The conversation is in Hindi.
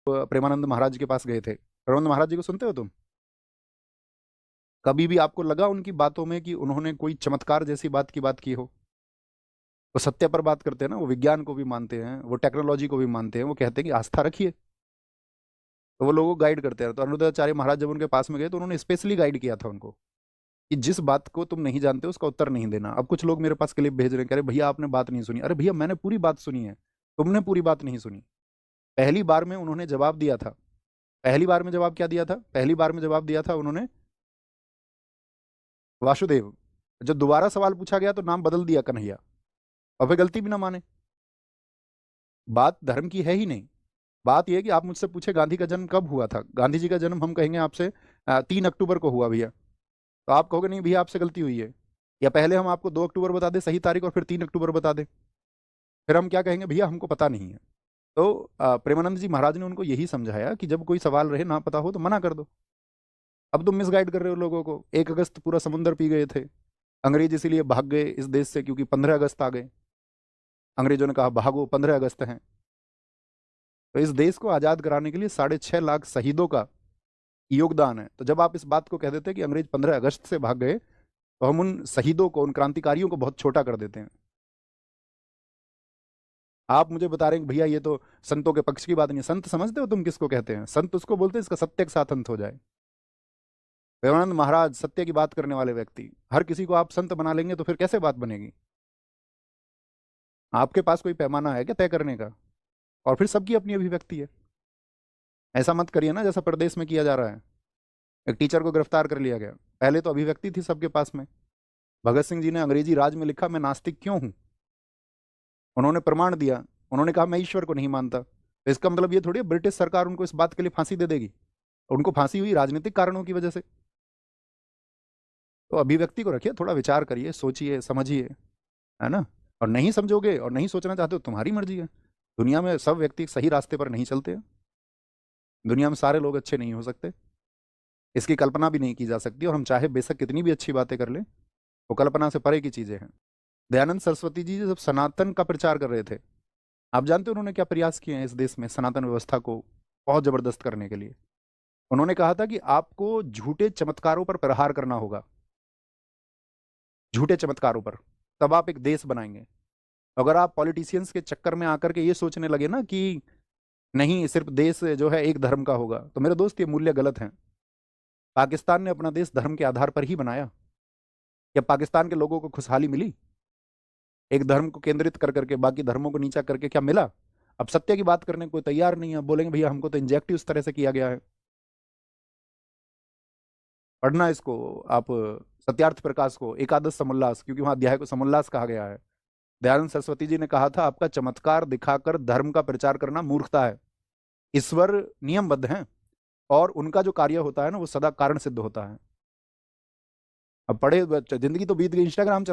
प्रेमानंद महाराज के पास गए थे। प्रेमानंद महाराज जी को सुनते हो तुम? कभी भी आपको लगा उनकी बातों में कि उन्होंने कोई चमत्कार जैसी बात की हो? वो सत्य पर बात करते हैं ना, वो विज्ञान को भी मानते हैं, वो टेक्नोलॉजी को भी मानते हैं, वो कहते हैं कि आस्था रखिए। तो वो लोगों को गाइड करते हैं। तो अनिरुद्धाचार्य महाराज जब उनके पास में गए तो उन्होंने स्पेशली गाइड किया था उनको कि जिस बात को तुम नहीं जानते उसका उत्तर नहीं देना। अब कुछ लोग मेरे पास क्लिप भेज रहे हैं, कह रहे भैया आपने बात नहीं सुनी। अरे भैया मैंने पूरी बात सुनी है, तुमने पूरी बात नहीं सुनी। पहली बार में उन्होंने जवाब दिया था। पहली बार में जवाब क्या दिया था? पहली बार में जवाब दिया था उन्होंने वासुदेव। जब दोबारा सवाल पूछा गया तो नाम बदल दिया कन्हैया। और फिर गलती भी ना माने। बात धर्म की है ही नहीं। बात यह है कि आप मुझसे पूछे गांधी का जन्म कब हुआ था। गांधी जी का जन्म हम कहेंगे आपसे 3 अक्टूबर को हुआ भैया, तो आप कहोगे नहीं भैया आपसे गलती हुई है। या पहले हम आपको 2 अक्टूबर बता दें सही तारीख और फिर 3 अक्टूबर बता दें, फिर हम क्या कहेंगे? भैया हमको पता नहीं है। तो प्रेमानंद जी महाराज ने उनको यही समझाया कि जब कोई सवाल रहे ना पता हो तो मना कर दो। अब तुम मिसगाइड कर रहे हो लोगों को। 1 अगस्त पूरा समुद्र पी गए थे अंग्रेज, इसीलिए भाग गए इस देश से क्योंकि 15 अगस्त आ गए। अंग्रेजों ने कहा भागो 15 अगस्त है। तो इस देश को आज़ाद कराने के लिए 6.5 लाख शहीदों का योगदान है। तो जब आप इस बात को कह देते हैं कि अंग्रेज 15 अगस्त से भाग गए, तो हम उन शहीदों को, उन क्रांतिकारियों को बहुत छोटा कर देते हैं। आप मुझे बता रहे हैं कि भैया ये तो संतों के पक्ष की बात नहीं है। संत समझते हो तुम किसको कहते हैं? संत उसको बोलते हैं इसका सत्य के साथ अंत हो जाए। प्रेमानंद महाराज सत्य की बात करने वाले व्यक्ति। हर किसी को आप संत बना लेंगे तो फिर कैसे बात बनेगी? आपके पास कोई पैमाना है क्या तय करने का? और फिर सबकी अपनी अभिव्यक्ति है। ऐसा मत करिए ना जैसा प्रदेश में किया जा रहा है। एक टीचर को गिरफ्तार कर लिया गया। पहले तो अभिव्यक्ति थी सबके पास में। भगत सिंह जी ने अंग्रेजी राज में लिखा मैं नास्तिक क्यों हूं। उन्होंने प्रमाण दिया। उन्होंने कहा मैं ईश्वर को नहीं मानता। तो इसका मतलब ये थोड़ी है ब्रिटिश सरकार उनको इस बात के लिए फांसी दे देगी। उनको फांसी हुई राजनीतिक कारणों की वजह से। तो अभिव्यक्ति को रखिए, थोड़ा विचार करिए, सोचिए, समझिए, है ना। और नहीं समझोगे और नहीं सोचना चाहते हो तुम्हारी मर्जी है। दुनिया में सब व्यक्ति सही रास्ते पर नहीं चलते हैं। दुनिया में सारे लोग अच्छे नहीं हो सकते। इसकी कल्पना भी नहीं की जा सकती। और हम चाहे बेशक कितनी भी अच्छी बातें कर लें, वो कल्पना से परे की चीजें हैं। दयानंद सरस्वती जी जब सनातन का प्रचार कर रहे थे, आप जानते हो उन्होंने क्या प्रयास किए हैं इस देश में सनातन व्यवस्था को बहुत जबरदस्त करने के लिए? उन्होंने कहा था कि आपको झूठे चमत्कारों पर प्रहार करना होगा। झूठे चमत्कारों पर, तब आप एक देश बनाएंगे। अगर आप पॉलिटिशियंस के चक्कर में आकर के ये सोचने लगे ना कि नहीं सिर्फ देश जो है एक धर्म का होगा, तो मेरे दोस्त ये मूल्य गलत हैं। पाकिस्तान ने अपना देश धर्म के आधार पर ही बनाया। क्या पाकिस्तान के लोगों को खुशहाली मिली? एक धर्म को केंद्रित कर करके बाकी धर्मों को नीचा करके क्या मिला? अब सत्य की बात करने को कोई तैयार नहीं है। अब बोलेंगे भैया हमको तो इंजेक्टिव इस तरह से किया गया है। पढ़ना इसको आप, सत्यार्थ प्रकाश को, एकादश समोल्लास, क्योंकि वहां अध्याय को समोल्लास कहा गया है। दयानंद सरस्वती जी ने कहा था आपका चमत्कार दिखाकर धर्म का प्रचार करना मूर्खता है। ईश्वर नियमबद्ध हैं और उनका जो कार्य होता है ना वो सदा कारण सिद्ध होता है। अब पढ़े जिंदगी तो बीत गई, इंस्टाग्राम चला